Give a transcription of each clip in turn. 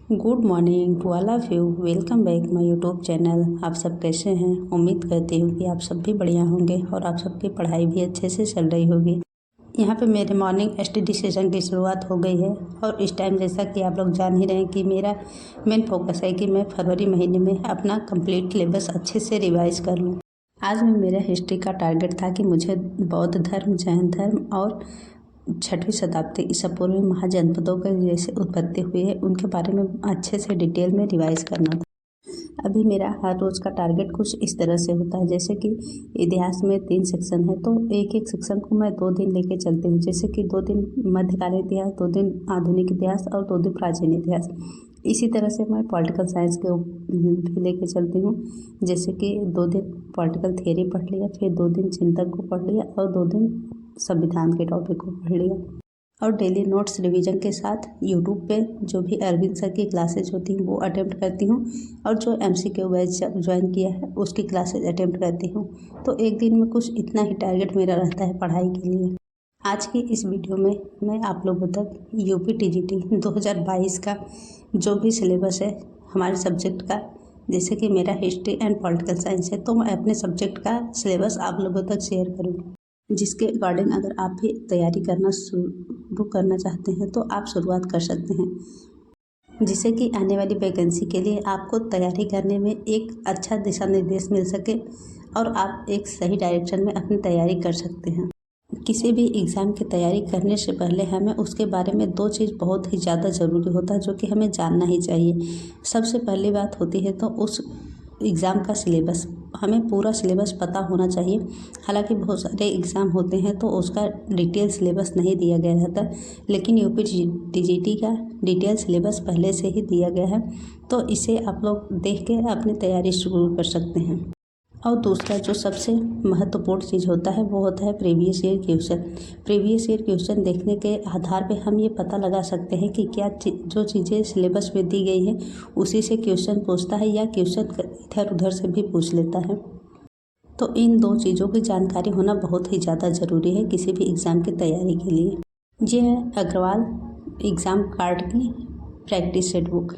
Good morning to all of you. Welcome back my YouTube channel. आप सब कैसे हैं? उम्मीद करती हूँ कि आप सब भी बढ़िया होंगे और आप सबकी पढ़ाई भी अच्छे से चल रही होगी। यहाँ पे मेरे मॉर्निंग स्टडी सेशन की शुरुआत हो गई है और इस टाइम जैसा कि आप लोग जान ही रहे हैं कि मेरा मेन फोकस है कि मैं फरवरी महीने में अपना कंप्लीट सिलेबस अच्छे से रिवाइज कर लूँ। आज में मेरा हिस्ट्री का टारगेट था कि मुझे बौद्ध धर्म, जैन धर्म और 6वीं शताब्दी ईसा पूर्व में महाजनपदों के जैसे उत्पत्ति हुई है उनके बारे में अच्छे से डिटेल में रिवाइज करना था। अभी मेरा हर रोज़ का टारगेट कुछ इस तरह से होता है, जैसे कि इतिहास में 3 सेक्शन है तो एक एक सेक्शन को मैं 2 दिन लेके चलती हूँ। जैसे कि 2 दिन मध्यकालीन इतिहास, 2 दिन आधुनिक इतिहास और 2 दिन प्राचीन इतिहास। इसी तरह से मैं पॉलिटिकल साइंस के भी लेके चलती हूँ। जैसे कि 2 दिन पॉलिटिकल थियरी पढ़ लिया, फिर 2 दिन चिंतक को पढ़ लिया और 2 दिन संविधान के टॉपिक को पढ़ लिया। और डेली नोट्स रिवीजन के साथ यूट्यूब पे जो भी अरविंद सर की क्लासेज होती हैं वो अटेम्प्ट करती हूँ और जो MCQ बैच ज्वाइन किया है उसकी क्लासेज अटेम्प्ट करती हूँ। तो एक दिन में कुछ इतना ही टारगेट मेरा रहता है पढ़ाई के लिए। आज की इस वीडियो में मैं आप लोगों तक UP TGT 2022 का जो भी सिलेबस है हमारे सब्जेक्ट का, जैसे कि मेरा हिस्ट्री एंड पॉलिटिकल साइंस है तो मैं अपने सब्जेक्ट का सिलेबस आप लोगों तक शेयर करूँगी, जिसके अकॉर्डिंग अगर आप भी तैयारी करना शुरू करना चाहते हैं तो आप शुरुआत कर सकते हैं, जिससे कि आने वाली वैकेंसी के लिए आपको तैयारी करने में एक अच्छा दिशा निर्देश मिल सके और आप एक सही डायरेक्शन में अपनी तैयारी कर सकते हैं। किसी भी एग्ज़ाम की तैयारी करने से पहले हमें उसके बारे में 2 चीज़ बहुत ही ज़्यादा ज़रूरी होता है जो कि हमें जानना ही चाहिए। सबसे पहली बात होती है तो उस एग्ज़ाम का सिलेबस, हमें पूरा सिलेबस पता होना चाहिए। हालांकि बहुत सारे एग्ज़ाम होते हैं तो उसका डिटेल सिलेबस नहीं दिया गया रहता, लेकिन UP TGT का डिटेल सिलेबस पहले से ही दिया गया है, तो इसे आप लोग देख के अपनी तैयारी शुरू कर सकते हैं। और दूसरा जो सबसे महत्वपूर्ण चीज़ होता है वो होता है previous year question. Previous year question देखने के आधार पे हम ये पता लगा सकते हैं कि क्या जो चीज़ें सिलेबस में दी गई हैं उसी से क्वेश्चन पूछता है या क्वेश्चन इधर उधर से भी पूछ लेता है। तो इन 2 चीज़ों की जानकारी होना बहुत ही ज़्यादा ज़रूरी है किसी भी एग्ज़ाम की तैयारी के लिए। ये है अग्रवाल एग्ज़ाम कार्ड की प्रैक्टिस सेट बुक।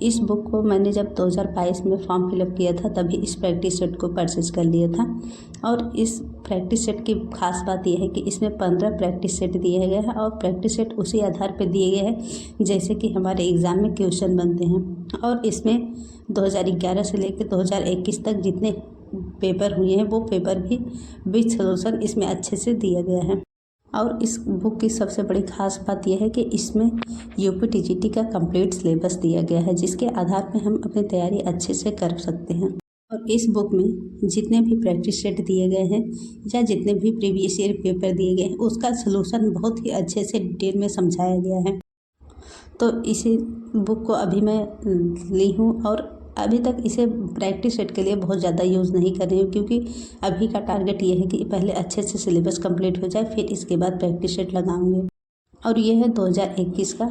इस बुक को मैंने जब 2022 में फॉर्म फिलअप किया था तभी इस प्रैक्टिस सेट को परचेज कर लिया था। और इस प्रैक्टिस सेट की खास बात यह है कि इसमें 15 प्रैक्टिस सेट दिए गए हैं और प्रैक्टिस सेट उसी आधार पर दिए गए हैं जैसे कि हमारे एग्ज़ाम में क्वेश्चन बनते हैं। और इसमें 2011 से लेकर 2021 तक जितने पेपर हुए हैं वो पेपर भी विद सॉल्यूशन इसमें अच्छे से दिया गया है। और इस बुक की सबसे बड़ी खास बात यह है कि इसमें UP TGT का कंप्लीट सिलेबस दिया गया है, जिसके आधार पर हम अपनी तैयारी अच्छे से कर सकते हैं। और इस बुक में जितने भी प्रैक्टिस सेट दिए गए हैं या जितने भी प्रीवियस ईयर पेपर दिए गए हैं उसका सलूशन बहुत ही अच्छे से डिटेल में समझाया गया है। तो इसी बुक को अभी मैं ली हूँ और अभी तक इसे प्रैक्टिस सेट के लिए बहुत ज़्यादा यूज़ नहीं कर रही हूँ, क्योंकि अभी का टारगेट ये है कि पहले अच्छे से सिलेबस कंप्लीट हो जाए फिर इसके बाद प्रैक्टिस सेट लगाऊंगे। और ये है 2021 का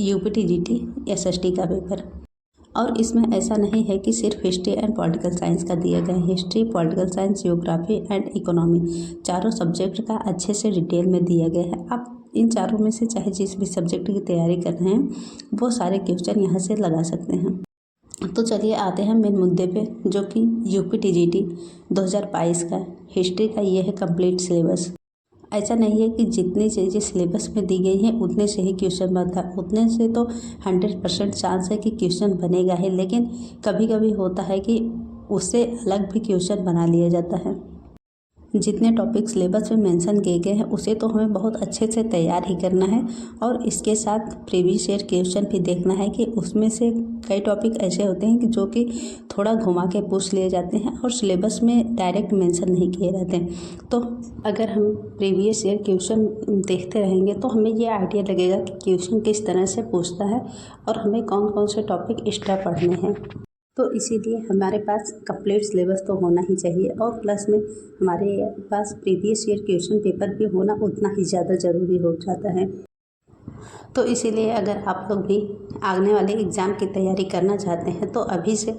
UP TGT SST का पेपर। और इसमें ऐसा नहीं है कि सिर्फ हिस्ट्री एंड पॉलिटिकल साइंस का दिया गया है। History, political science, geography and economy चारों सब्जेक्ट का अच्छे से डिटेल में दिया गया है। आप इन चारों में से चाहे जिस भी सब्जेक्ट की तैयारी कर रहे हैं वो सारे क्वेश्चन यहाँ से लगा सकते हैं। तो चलिए आते हैं मेन मुद्दे पे, जो कि UP TGT 2022 का हिस्ट्री का ये है कंप्लीट सिलेबस। ऐसा नहीं है कि जितनी चीज़ें सिलेबस में दी गई हैं उतने से ही क्वेश्चन बनता है, उतने से तो 100% चांस है कि क्वेश्चन बनेगा ही, लेकिन कभी कभी होता है कि उससे अलग भी क्वेश्चन बना लिया जाता है। जितने टॉपिक सिलेबस में मेंशन किए गए हैं उसे तो हमें बहुत अच्छे से तैयार ही करना है और इसके साथ प्रीवियस ईयर क्वेश्चन भी देखना है कि उसमें से कई टॉपिक ऐसे होते हैं कि जो कि थोड़ा घुमा के पूछ लिए जाते हैं और सिलेबस में डायरेक्ट मेंशन नहीं किए रहते हैं। तो अगर हम प्रीवियस ईयर क्वेश्चन देखते रहेंगे तो हमें ये आइडिया लगेगा कि क्वेश्चन किस तरह से पूछता है और हमें कौन कौन से टॉपिक एक्स्ट्रा पढ़ने हैं। तो इसीलिए हमारे पास कंप्लीट सिलेबस तो होना ही चाहिए और प्लस में हमारे पास प्रीवियस ईयर क्वेश्चन पेपर भी होना उतना ही ज़्यादा ज़रूरी हो जाता है। तो इसीलिए अगर आप लोग भी आने वाले एग्ज़ाम की तैयारी करना चाहते हैं तो अभी से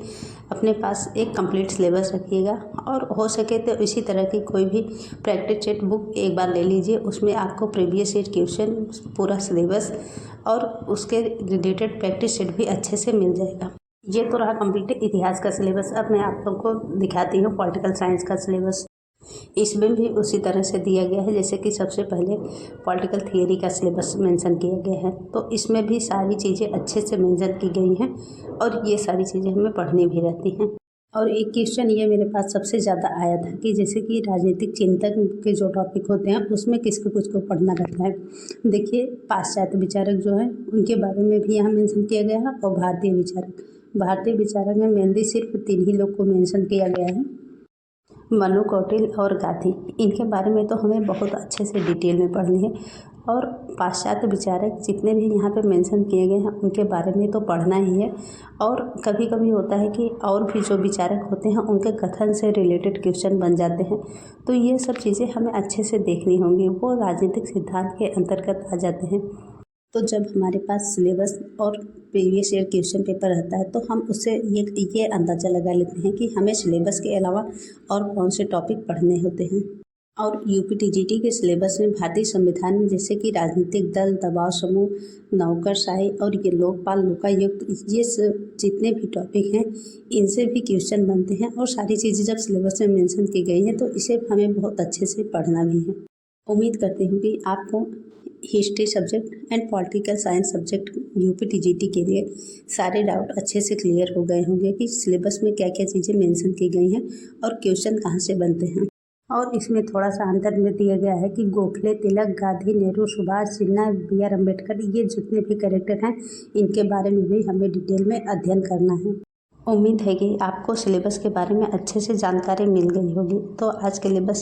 अपने पास एक कंप्लीट सिलेबस रखिएगा, और हो सके तो इसी तरह की कोई भी प्रैक्टिस सेट बुक एक बार ले लीजिए। उसमें आपको प्रीवियस ईयर क्वेश्चन, पूरा सिलेबस और उसके रिलेटेड प्रैक्टिस सेट भी अच्छे से मिल जाएगा। ये तो रहा कंप्लीट इतिहास का सिलेबस। अब मैं आप लोग को दिखाती हूँ पॉलिटिकल साइंस का सिलेबस। इसमें भी उसी तरह से दिया गया है, जैसे कि सबसे पहले पॉलिटिकल थियरी का सिलेबस मेंशन किया गया है, तो इसमें भी सारी चीज़ें अच्छे से मेंशन की गई हैं और ये सारी चीज़ें हमें पढ़नी भी रहती हैं। और एक क्वेश्चन ये मेरे पास सबसे ज़्यादा आया था कि जैसे कि राजनीतिक चिंतक के जो टॉपिक होते हैं उसमें किसको कुछ को पढ़ना रहता है। देखिए, पाश्चात्य विचारक जो हैं उनके बारे में भी यहाँ मेंशन किया गया है, और भारतीय विचारक में मेनली सिर्फ 3 ही लोग को मेंशन किया गया है, मनु, कौटिल्य और गांधी। इनके बारे में तो हमें बहुत अच्छे से डिटेल में पढ़नी है, और पाश्चात्य विचारक जितने भी यहाँ पे मेंशन किए गए हैं उनके बारे में तो पढ़ना ही है। और कभी कभी होता है कि और भी जो विचारक होते हैं उनके कथन से रिलेटेड क्वेश्चन बन जाते हैं, तो ये सब चीज़ें हमें अच्छे से देखनी होंगी, वो राजनीतिक सिद्धांत के अंतर्गत आ जाते हैं। तो जब हमारे पास सिलेबस और प्रीवियस ईयर क्वेश्चन पेपर रहता है तो हम उससे ये अंदाज़ा लगा लेते हैं कि हमें सिलेबस के अलावा और कौन से टॉपिक पढ़ने होते हैं। और यूपीटीजीटी के सिलेबस में भारतीय संविधान में जैसे कि राजनीतिक दल, दबाव समूह, नौकरशाही और ये लोकपाल, लोकायुक्त, ये जितने भी टॉपिक हैं इनसे भी क्वेश्चन बनते हैं, और सारी चीज़ें जब सिलेबस में मेंशन की गई हैं तो इसे हमें बहुत अच्छे से पढ़ना भी है। उम्मीद करती हूँ कि आपको history subject and political science subject UPTGT के लिए सारे डाउट अच्छे से क्लियर हो गए होंगे कि सिलेबस में क्या क्या चीज़ें मेंशन की गई हैं और क्वेश्चन कहाँ से बनते हैं। और इसमें थोड़ा सा अंतर में दिया गया है कि गोखले, तिलक, गांधी, नेहरू, सुभाष, जिन्ना, BR अम्बेडकर, ये जितने भी कैरेक्टर हैं इनके बारे में भी हमें डिटेल में अध्ययन करना है। उम्मीद है कि आपको सिलेबस के बारे में अच्छे से जानकारी मिल गई होगी। तो आज के लिए बस